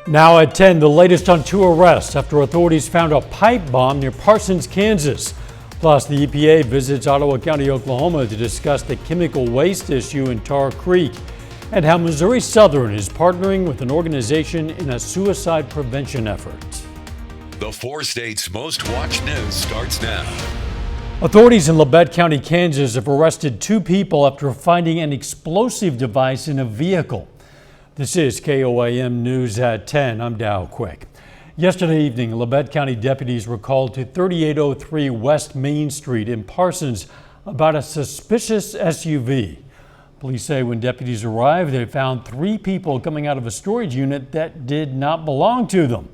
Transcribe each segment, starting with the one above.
Now at 10, the latest on two arrests after authorities found a pipe bomb near Parsons, Kansas. Plus, the EPA visits Ottawa County, Oklahoma to discuss the chemical waste issue in Tar Creek and how Missouri Southern is partnering with an organization in a suicide prevention effort. The four states' most watched news starts now. Authorities in Labette County, Kansas have arrested two people after finding an explosive device in a vehicle. This is KOAM News at 10. I'm Dow Quick. Yesterday evening, Labette County deputies were called to 3803 West Main Street in Parsons about a suspicious SUV. Police say when deputies arrived, they found three people coming out of a storage unit that did not belong to them.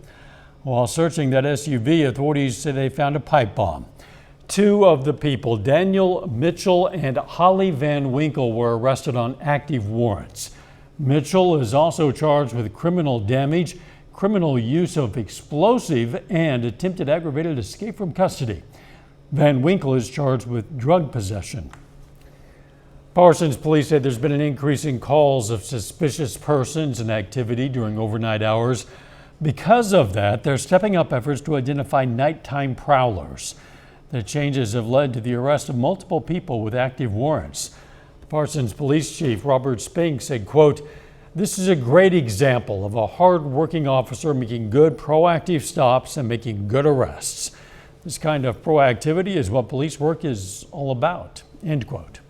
While searching that SUV, authorities say they found a pipe bomb. Two of the people, Daniel Mitchell and Holly Van Winkle, were arrested on active warrants. Mitchell is also charged with criminal damage, criminal use of explosive, and attempted aggravated escape from custody. Van Winkle is charged with drug possession. Parsons police say there's been an increase in calls of suspicious persons and activity during overnight hours. Because of that, they're stepping up efforts to identify nighttime prowlers. The changes have led to the arrest of multiple people with active warrants. Parsons Police Chief Robert Spink said, quote, "This is a great example of a hard-working officer making good proactive stops and making good arrests. This kind of proactivity is what police work is all about," end quote.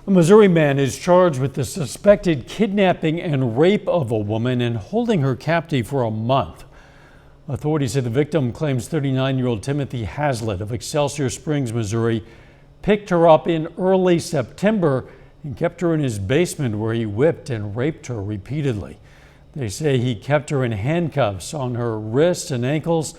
A Missouri man is charged with the suspected kidnapping and rape of a woman and holding her captive for a month. Authorities say the victim claims 39-year-old Timothy Hazlitt of Excelsior Springs, Missouri, picked her up in early September and kept her in his basement where he whipped and raped her repeatedly. They say he kept her in handcuffs on her wrists and ankles,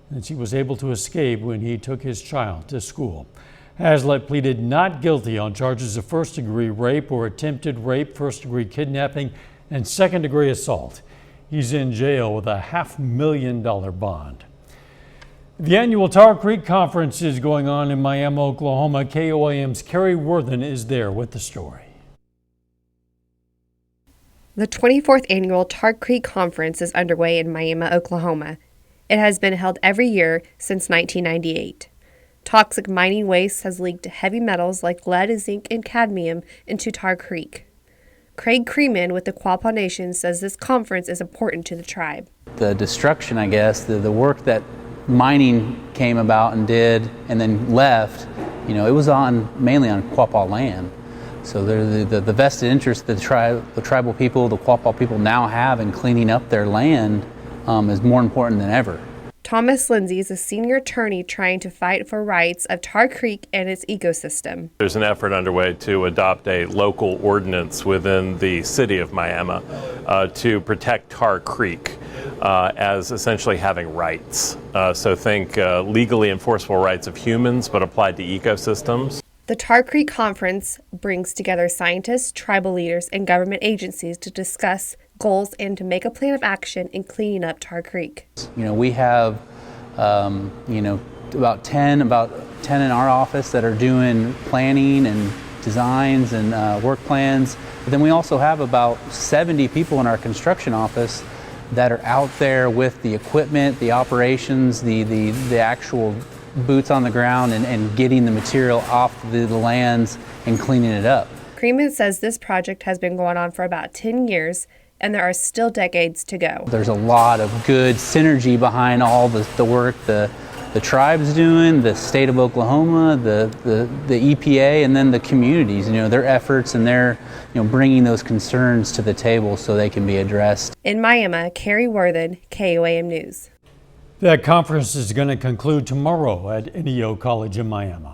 and she was able to escape when he took his child to school. Hazlitt pleaded not guilty on charges of first-degree rape or attempted rape, first-degree kidnapping, and second-degree assault. He's in jail with a $500,000 bond. The annual Tar Creek Conference is going on in Miami, Oklahoma. KOAM's Carrie Worthen is there with the story. The 24th annual Tar Creek Conference is underway in Miami, Oklahoma. It has been held every year since 1998. Toxic mining waste has leaked heavy metals like lead, zinc, and cadmium into Tar Creek. Craig Creeman with the Quapaw Nation says this conference is important to the tribe. The destruction, I guess, the work that mining came about and did and then left, it was mainly on Quapaw land. So the vested interest that the tribal people, the Quapaw people now have in cleaning up their land is more important than ever. Thomas Lindsay is a senior attorney trying to fight for rights of Tar Creek and its ecosystem. There's an effort underway to adopt a local ordinance within the city of Miami to protect Tar Creek as essentially having rights. So think legally enforceable rights of humans, but applied to ecosystems. The Tar Creek Conference brings together scientists, tribal leaders, and government agencies to discuss goals and to make a plan of action in cleaning up Tar Creek. We have, about 10 in our office that are doing planning and designs and work plans. But then we also have about 70 people in our construction office that are out there with the equipment, the operations, the actual boots on the ground and getting the material off the lands and cleaning it up. Creeman says this project has been going on for about 10 years and there are still decades to go. There's a lot of good synergy behind all the work the tribe's doing, the state of Oklahoma, the EPA, and then the communities, their efforts and their bringing those concerns to the table so they can be addressed. In Miami, Carrie Worthen, KOAM News. That conference is going to conclude tomorrow at NEO College in Miami.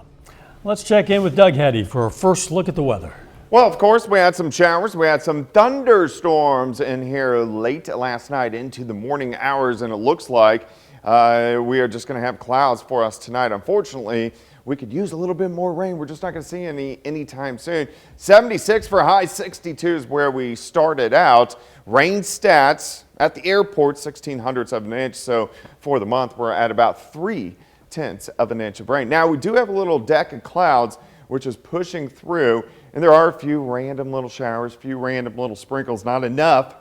Let's check in with Doug Heddy for a first look at the weather. Well, of course, we had some showers. We had some thunderstorms in here late last night into the morning hours, and it looks like we are just going to have clouds for us tonight. Unfortunately, we could use a little bit more rain. We're just not going to see any anytime soon. 76 for a high, 62 is where we started out. Rain stats at the airport, 1/1600 of an inch. So for the month, we're at about 3/10 of an inch of rain. Now, we do have a little deck of clouds, which is pushing through, and there are a few random little showers, few random little sprinkles, not enough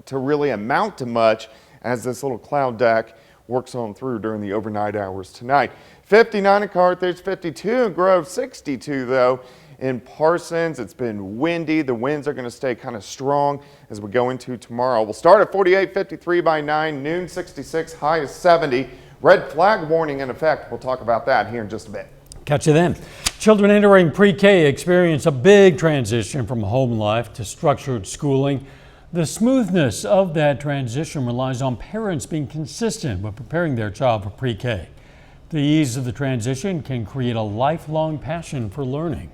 to really amount to much as this little cloud deck works on through during the overnight hours tonight. 59 in Carthage, 52 in Grove, 62 though in Parsons. It's been windy. The winds are going to stay kind of strong as we go into tomorrow. We'll start at 48, 53 by 9, noon 66, high is 70. Red flag warning in effect. We'll talk about that here in just a bit. Catch you then. Children entering pre-K experience a big transition from home life to structured schooling. The smoothness of that transition relies on parents being consistent with preparing their child for pre-K. The ease of the transition can create a lifelong passion for learning.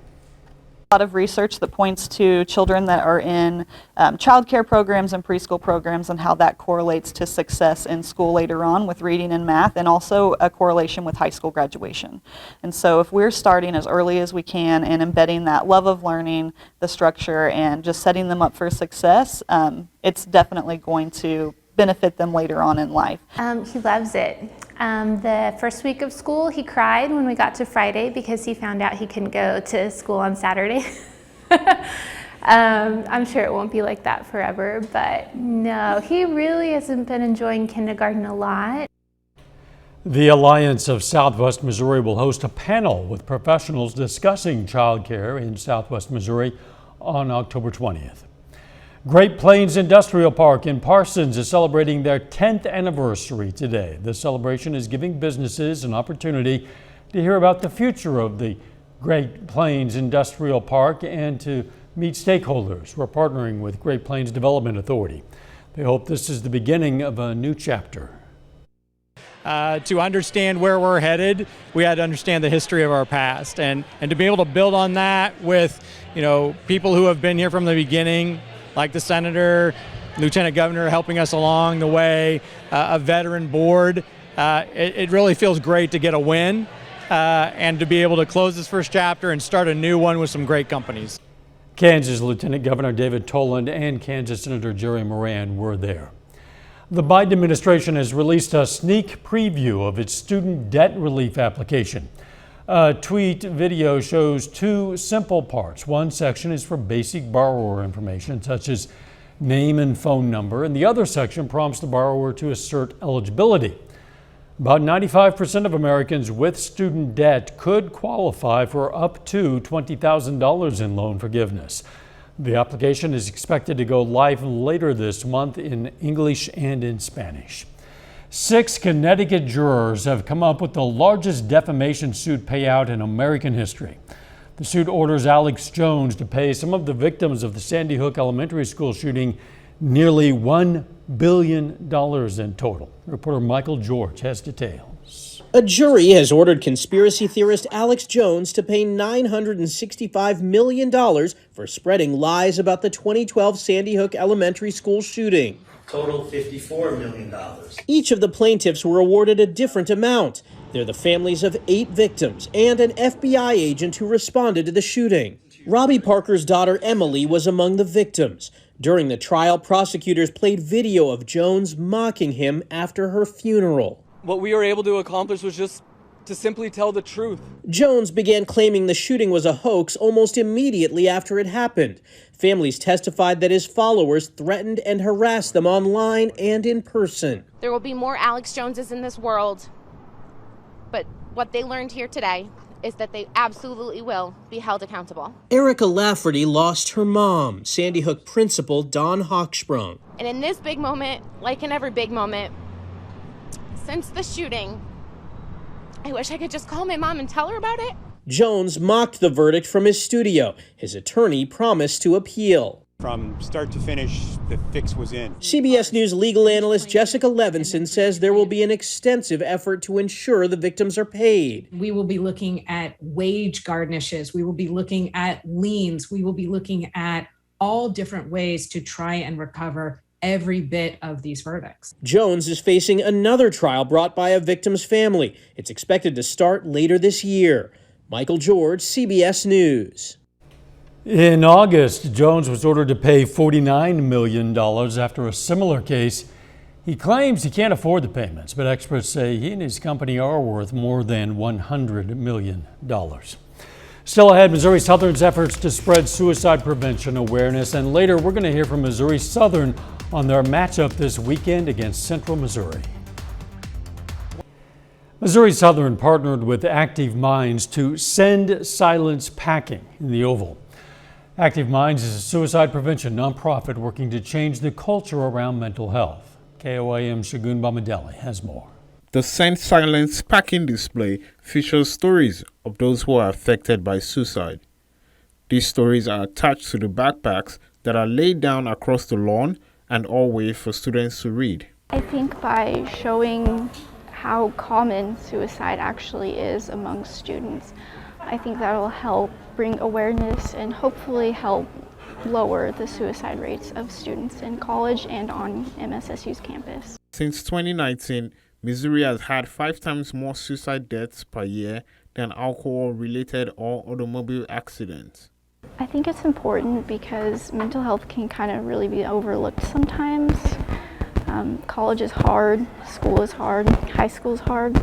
A lot of research that points to children that are in child care programs and preschool programs and how that correlates to success in school later on with reading and math, and also a correlation with high school graduation. And so if we're starting as early as we can and embedding that love of learning, the structure, and just setting them up for success, it's definitely going to benefit them later on in life. He loves it. The first week of school, he cried when we got to Friday because he found out he couldn't go to school on Saturday. I'm sure it won't be like that forever, but no, he really hasn't been enjoying kindergarten a lot. The Alliance of Southwest Missouri will host a panel with professionals discussing childcare in Southwest Missouri on October 20th. Great Plains Industrial Park in Parsons is celebrating their 10th anniversary today. The celebration is giving businesses an opportunity to hear about the future of the Great Plains Industrial Park and to meet stakeholders. We're partnering with Great Plains Development Authority. They hope this is the beginning of a new chapter. To understand where we're headed, we had to understand the history of our past, and to be able to build on that with, people who have been here from the beginning, like the senator, lieutenant governor helping us along the way, a veteran board. It really feels great to get a win and to be able to close this first chapter and start a new one with some great companies. Kansas Lieutenant Governor David Toland and Kansas Senator Jerry Moran were there. The Biden administration has released a sneak preview of its student debt relief application. A tweet video shows two simple parts. One section is for basic borrower information, such as name and phone number, and the other section prompts the borrower to assert eligibility. About 95% of Americans with student debt could qualify for up to $20,000 in loan forgiveness. The application is expected to go live later this month in English and in Spanish. 6 Connecticut jurors have come up with the largest defamation suit payout in American history. The suit orders Alex Jones to pay some of the victims of the Sandy Hook Elementary School shooting nearly $1 billion in total. Reporter Michael George has details. A jury has ordered conspiracy theorist Alex Jones to pay $965 million for spreading lies about the 2012 Sandy Hook Elementary School shooting. Total $54 million. Each of the plaintiffs were awarded a different amount. They're the families of 8 victims and an FBI agent who responded to the shooting. Robbie Parker's daughter Emily was among the victims. During the trial, prosecutors played video of Jones mocking him after her funeral. What we were able to accomplish was just to simply tell the truth. Jones began claiming the shooting was a hoax almost immediately after it happened. Families testified that his followers threatened and harassed them online and in person. There will be more Alex Joneses in this world, but what they learned here today is that they absolutely will be held accountable. Erica Lafferty lost her mom, Sandy Hook principal Dawn Hochsprung. And in this big moment, like in every big moment, since the shooting, I wish I could just call my mom and tell her about it. Jones mocked the verdict from his studio. His attorney promised to appeal. From start to finish, the fix was in. CBS News legal analyst Jessica Levinson says there will be an extensive effort to ensure the victims are paid. We will be looking at wage garnishes. We will be looking at liens. We will be looking at all different ways to try and recover every bit of these verdicts. Jones is facing another trial brought by a victim's family. It's expected to start later this year. Michael George, CBS News. In August, Jones was ordered to pay $49 million after a similar case. He claims he can't afford the payments, but experts say he and his company are worth more than $100 million. Still ahead, Missouri Southern's efforts to spread suicide prevention awareness, and later we're going to hear from Missouri Southern on their matchup this weekend against Central Missouri. Missouri Southern partnered with Active Minds to send silence packing in the Oval. Active Minds is a suicide prevention nonprofit working to change the culture around mental health. KOAM Shagun Bamadeli has more. The Send Silence packing display features stories of those who are affected by suicide. These stories are attached to the backpacks that are laid down across the lawn and all way for students to read. I think by showing how common suicide actually is among students, I think that will help bring awareness and hopefully help lower the suicide rates of students in college and on MSSU's campus. Since 2019, Missouri has had 5 times more suicide deaths per year than alcohol-related or automobile accidents. I think it's important because mental health can kind of really be overlooked sometimes. College is hard, school is hard, high school is hard.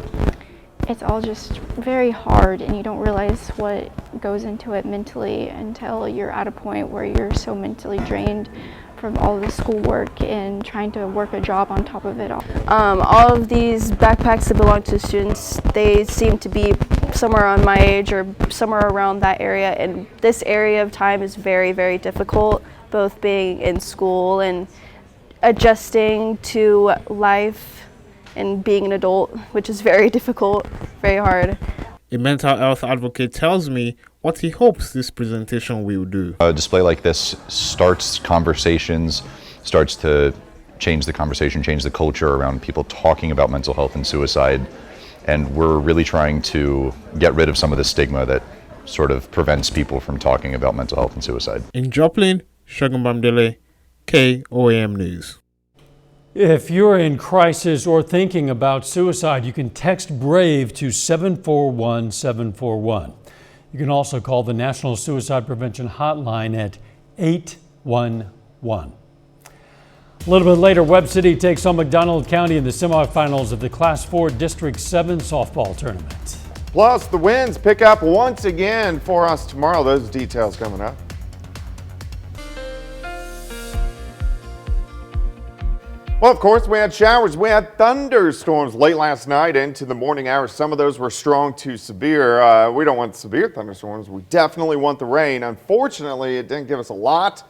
It's all just very hard, and you don't realize what goes into it mentally until you're at a point where you're so mentally drained from all the schoolwork and trying to work a job on top of it all. All of these backpacks that belong to students, they seem to be somewhere on my age or somewhere around that area, and this area of time is very, very difficult, both being in school and adjusting to life and being an adult, which is very difficult, very hard. A mental health advocate tells me what he hopes this presentation will do. A display like this starts conversations, starts to change the conversation, change the culture around people talking about mental health and suicide. And we're really trying to get rid of some of the stigma that sort of prevents people from talking about mental health and suicide. In Joplin, Shagun Bamdele, KOAM News. If you're in crisis or thinking about suicide, you can text BRAVE to 741-741. You can also call the National Suicide Prevention Hotline at 811. A little bit later, Webb City takes on Mcdonald County in the semifinals of the Class 4 District 7 softball tournament. Plus, the winds pick up once again for us tomorrow. Those details coming up. Well, of course, we had showers. We had thunderstorms late last night into the morning hours. Some of those were strong to severe. We don't want severe thunderstorms. We definitely want the rain. Unfortunately, it didn't give us a lot,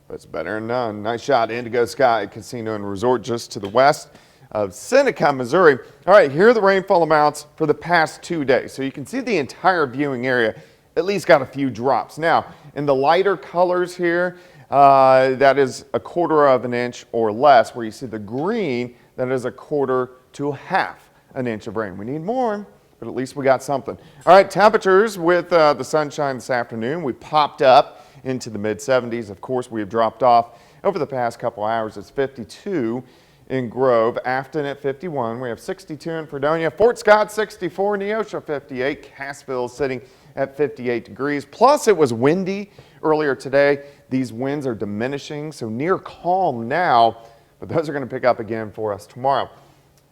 but it's better than none. Nice shot, Indigo Sky Casino and Resort just to the west of Seneca, Missouri. All right, here are the rainfall amounts for the past 2 days. So you can see the entire viewing area at least got a few drops. Now, in the lighter colors here, that is 1/4 of an inch or less, where you see the green, that is 1/4 to 1/2 an inch of rain. We need more, but at least we got something. All right, temperatures with the sunshine this afternoon, we popped up into the mid-70s. Of course, we have dropped off over the past couple hours. It's 52 in Grove, Afton at 51. We have 62 in Fredonia, Fort Scott 64, Neosho 58, Cassville sitting at 58 degrees. Plus, it was windy earlier today. These winds are diminishing, so near calm now, but those are going to pick up again for us tomorrow.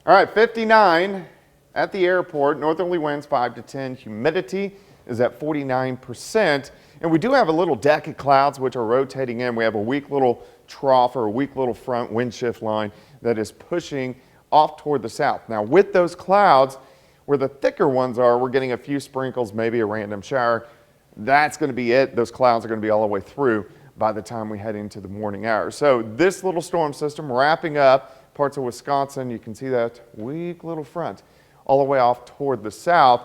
All right, 59 at the airport, northerly winds 5 to 10, humidity is at 49%, and we do have a little deck of clouds which are rotating in. We have a weak little trough or a weak little front wind shift line that is pushing off toward the south. Now, with those clouds, where the thicker ones are, we're getting a few sprinkles, maybe a random shower. That's going to be it. Those clouds are going to be all the way through by the time we head into the morning hours. So this little storm system wrapping up parts of Wisconsin. You can see that weak little front all the way off toward the south.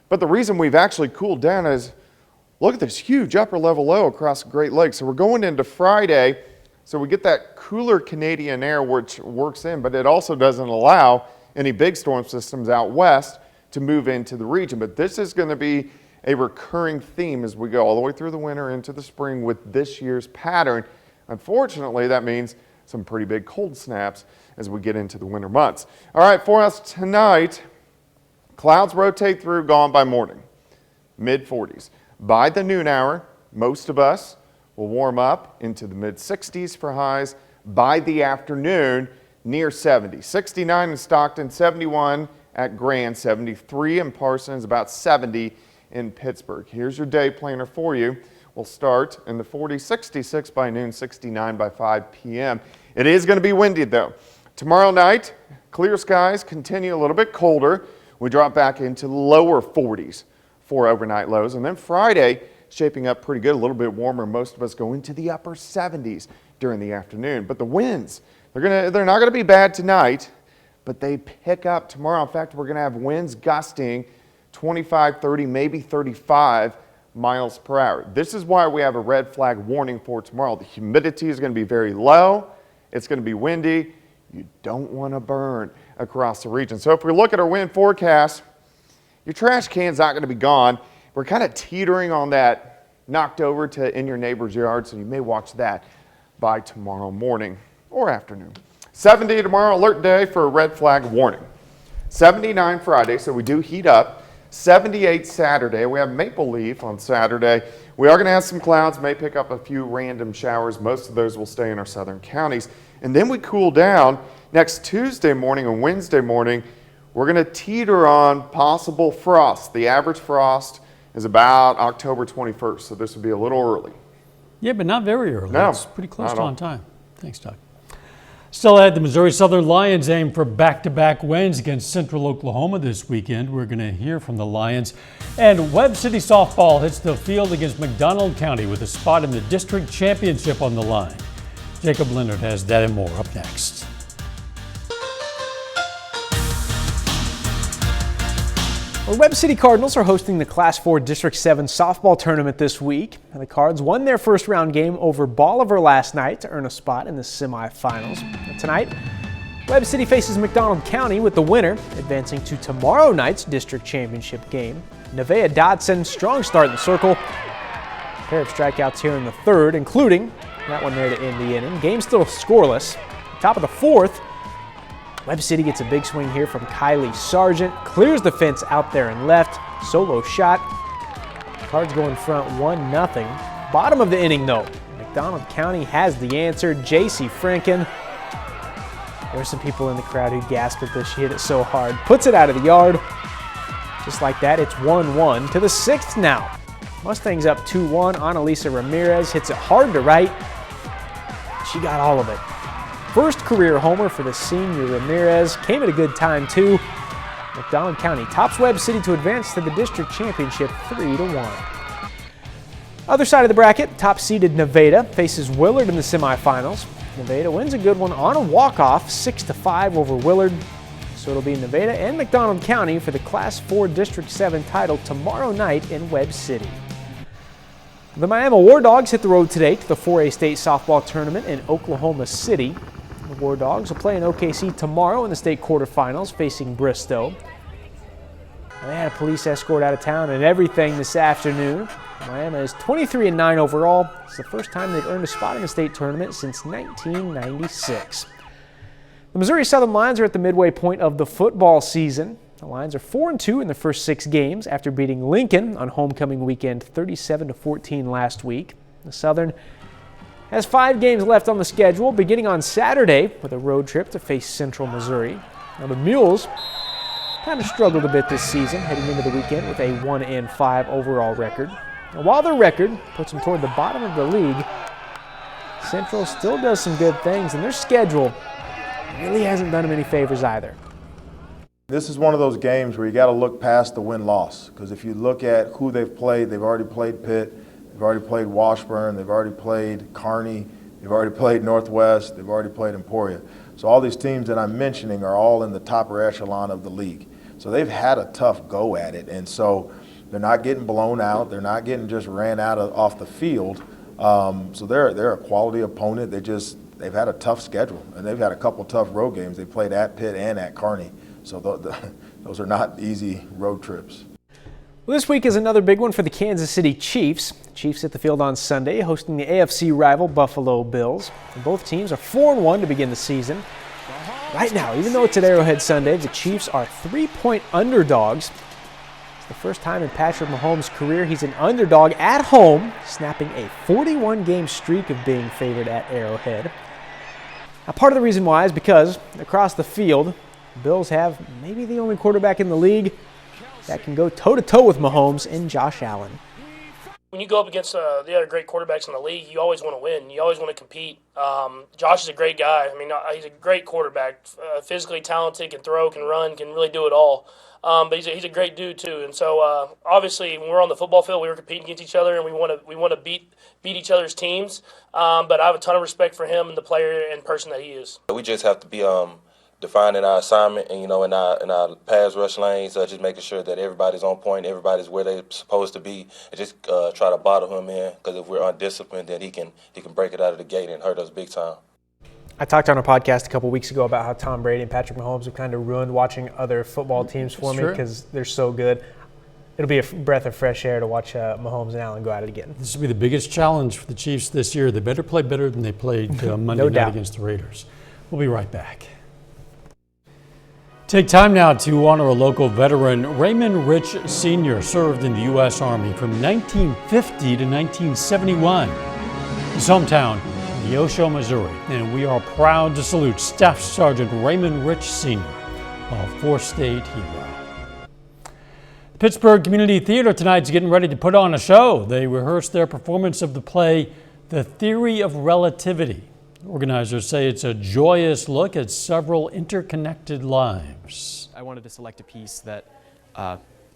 But the reason we've actually cooled down is look at this huge upper level low across the Great Lakes. So we're going into Friday. So we get that cooler Canadian air which works in, but it also doesn't allow any big storm systems out west to move into the region. But this is going to be a recurring theme as we go all the way through the winter into the spring with this year's pattern. Unfortunately, that means some pretty big cold snaps as we get into the winter months. All right, for us tonight, clouds rotate through, gone by morning, mid-40s. By the noon hour, most of us will warm up into the mid-60s for highs. By the afternoon, near 70. 69 in Stockton, 71 at Grand, 73 in Parsons, about 70 in Pittsburgh. Here's your day planner for you. will start in the 40s, 66 by noon, 69 by 5 p.m. It is going to be windy though. Tomorrow night, clear skies, continue a little bit colder. We drop back into lower 40s for overnight lows. And then Friday, shaping up pretty good, a little bit warmer. Most of us go into the upper 70s during the afternoon. But the winds, they're not going to be bad tonight, but they pick up tomorrow. In fact, we're going to have winds gusting 25, 30, maybe 35 miles per hour. This is why we have a red flag warning for tomorrow. The humidity is going to be very low. It's going to be windy. You don't want to burn across the region. So if we look at our wind forecast, your trash can's not going to be gone. We're kind of teetering on that knocked over to in your neighbor's yard, so you may watch that by tomorrow morning or afternoon. 70 tomorrow, alert day for a red flag warning. 79 Friday, so we do heat up. 78 Saturday. We have maple leaf on Saturday. We are going to have some clouds, may pick up a few random showers. Most of those will stay in our southern counties. And then we cool down. Next Tuesday morning and Wednesday morning, we're going to teeter on possible frost. The average frost is about October 21st, so this would be a little early. Yeah, but not very early. No, it's pretty close to on time. Thanks, Doug. Still ahead, the Missouri Southern Lions aim for back-to-back wins against Central Oklahoma this weekend. We're going to hear from the Lions. And Webb City softball hits the field against Mcdonald County with a spot in the district championship on the line. Jacob Leonard has that and more up next. The Webb City Cardinals are hosting the Class 4 District 7 softball tournament this week. And the Cards won their first round game over Bolivar last night to earn a spot in the semifinals. And tonight, Webb City faces Mcdonald County with the winner advancing to tomorrow night's district championship game. Nevaeh Dodson, strong start in the circle. A pair of strikeouts here in the third, including that one there to end the inning. Game still scoreless. Top of the fourth, Webb City gets a big swing here from Kylie Sargent. Clears the fence out there and left. Solo shot. Cards go in front 1-0. Bottom of the inning though, McDonald County has the answer. J.C. Franken. There's some people in the crowd who gasped at this. She hit it so hard. Puts it out of the yard. Just like that, it's 1-1 to the sixth now. Mustangs up 2-1. Annalisa Ramirez hits it hard to right. She got all of it. First career homer for the senior Ramirez. Came at a good time too. McDonald County tops Webb City to advance to the district championship 3-1. Other side of the bracket, top-seeded Nevada faces Willard in the semifinals. Nevada wins a good one on a walk-off, 6-5 over Willard. So it'll be Nevada and McDonald County for the Class 4 District 7 title tomorrow night in Webb City. The Miami War Dogs hit the road today to the 4A state softball tournament in Oklahoma City. The War Dogs will play in OKC tomorrow in the state quarterfinals facing Bristow. They had a police escort out of town and everything this afternoon. Miami is 23-9 overall. It's the first time they've earned a spot in the state tournament since 1996. The Missouri Southern Lions are at the midway point of the football season. The Lions are 4-2 in the first 6 games after beating Lincoln on homecoming weekend 37-14 last week. The Southern has 5 games left on the schedule, beginning on Saturday with a road trip to face Central Missouri. Now the Mules kind of struggled a bit this season, heading into the weekend with a 1-5 overall record. Now, while their record puts them toward the bottom of the league, Central still does some good things, and their schedule really hasn't done them any favors either. This is one of those games where you got to look past the win-loss, because if you look at who they've already played Pitt, they've already played Washburn, they've already played Kearney, they've already played Northwest, they've already played Emporia. So all these teams that I'm mentioning are all in the top echelon of the league. So they've had a tough go at it, and so they're not getting blown out. They're not getting just ran out off the field. So they're a quality opponent. They've had a tough schedule, and they've had a couple tough road games. They played at Pitt and at Kearney. So those are not easy road trips. Well, this week is another big one for the Kansas City Chiefs. Chiefs hit the field on Sunday, hosting the AFC rival Buffalo Bills. And both teams are 4-1 to begin the season. Right now, even though it's at Arrowhead Sunday, the Chiefs are 3-point underdogs. It's the first time in Patrick Mahomes' career he's an underdog at home, snapping a 41-game streak of being favored at Arrowhead. Now, part of the reason why is because across the field, the Bills have maybe the only quarterback in the league that can go toe-to-toe with Mahomes and Josh Allen. When you go up against the other great quarterbacks in the league, you always want to win. You always want to compete. Josh is a great guy. I mean, he's a great quarterback, physically talented, can throw, can run, can really do it all. But he's a great dude too. And so obviously, when we're on the football field, we were competing against each other, and we want to beat each other's teams. But I have a ton of respect for him and the player and person that he is. We just have to be defining our assignment, and in our pass rush lanes, just making sure that everybody's on point, everybody's where they're supposed to be, and just try to bottle him in. Because if we're undisciplined, then he can break it out of the gate and hurt us big time. I talked on our podcast a couple weeks ago about how Tom Brady and Patrick Mahomes have kind of ruined watching other football teams for me because they're so good. It'll be a breath of fresh air to watch Mahomes and Allen go at it again. This will be the biggest challenge for the Chiefs this year. They better play better than they played Monday night against the Raiders. We'll be right back. Take time now to honor a local veteran. Raymond Rich Sr. served in the U.S. Army from 1950 to 1971. His hometown, Neosho, Missouri, and we are proud to salute Staff Sergeant Raymond Rich Sr., a four-state hero. The Pittsburgh Community Theater tonight is getting ready to put on a show. They rehearsed their performance of the play, The Theory of Relativity. Organizers say it's a joyous look at several interconnected lives. I wanted to select a piece that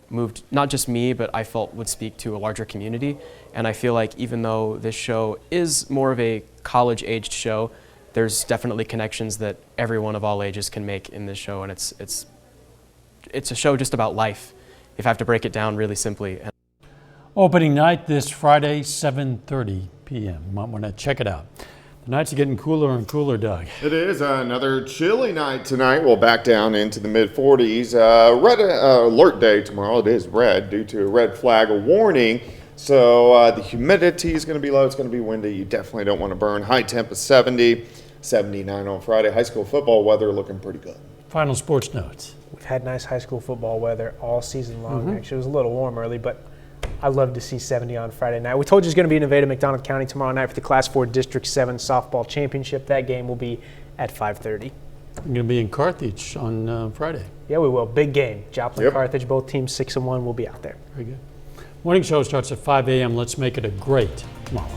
moved not just me, but I felt would speak to a larger community. And I feel like even though this show is more of a college-aged show, there's definitely connections that everyone of all ages can make in this show. And it's a show just about life, if I have to break it down really simply. Opening night this Friday, 7:30 p.m. You might want to check it out. The nights are getting cooler and cooler, Doug. It is another chilly night tonight. We'll back down into the mid-40s. Red alert day tomorrow. It is red due to a red flag warning. So the humidity is going to be low. It's going to be windy. You definitely don't want to burn. High temp is 70, 79 on Friday. High school football weather looking pretty good. Final sports notes. We've had nice high school football weather all season long. Actually, it was a little warm early, but I love to see 70 on Friday night. We told you it's going to be in Nevada, Mcdonald County tomorrow night for the Class 4 District 7 softball championship. That game will be at 5:30. We're going to be in Carthage on Friday. Yeah, we will. Big game. Joplin, Carthage, both teams 6-1 will be out there. Very good. Morning show starts at 5 a.m. Let's make it a great tomorrow.